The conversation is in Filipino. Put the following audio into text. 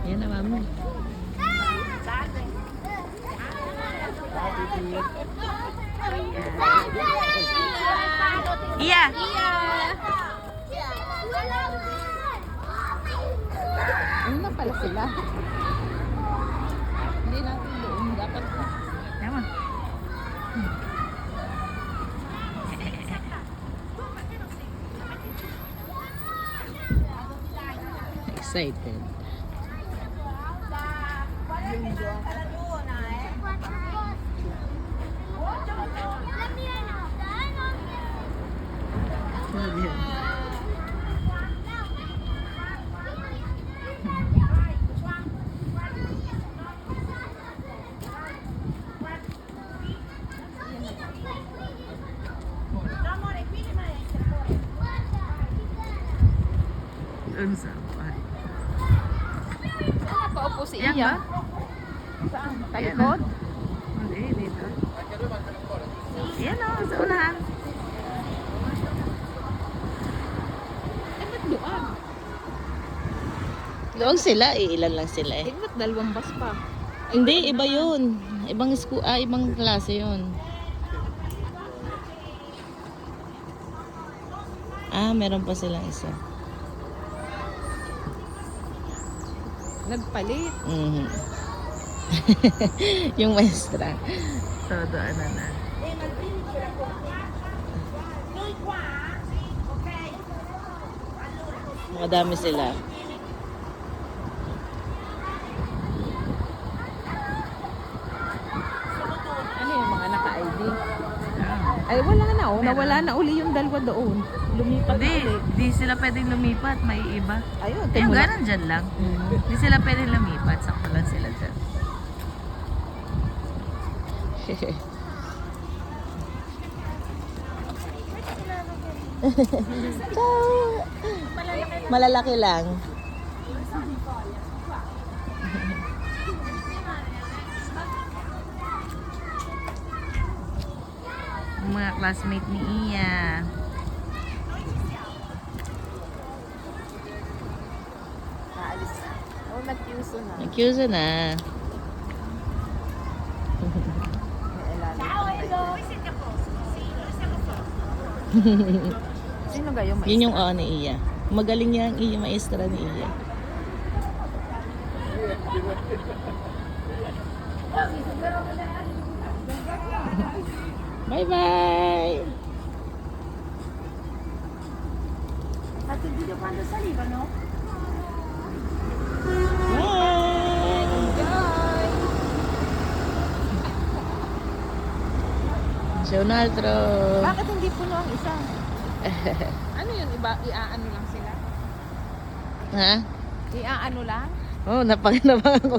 Yan na, mami. Iya! Ano na pala sila? Hindi natin doon. Dapat Tama. Excited. Unsa pa? paupo si Yan Iya. ba? Saan? Talikod? Hindi, dito. Yan o, sa unahan. Eh, ba't doon? Doon sila, ilan lang sila eh. Eh, ba't dalawang bus pa? Hindi, iba yun. Ibang school, ibang klase yun. Meron pa silang isa. Nagpalit. Mhm. Yung maestra. So, doon na. Madami sila. Ano yung mga naka-ID? Ay, wala na. Oh. Nawala na uli yung dalawa doon. Lumipat na Hindi, ulit. di sila pwedeng lumipat. May iba. Ayun, Yung timula. ganun dyan lang. Di sila pwedeng lumipat. Sakto lang sila dyan. Ciao! Malalaki lang. Ang mga classmate ni Iya. Naalis na. Oh, nag-QSO na. Nag-QSO na. Sino gayo maestra? Yun yung ni Iya. Magaling niya ang Iya, maestra ni Iya. Bye-bye! Ate, video quando salivano? Bye! Siya un altro. Bakit hindi puno ang isa? Ano yun? Iba, iaano lang sila? Ha? Iaano lang? Oh, napanginabangan ko.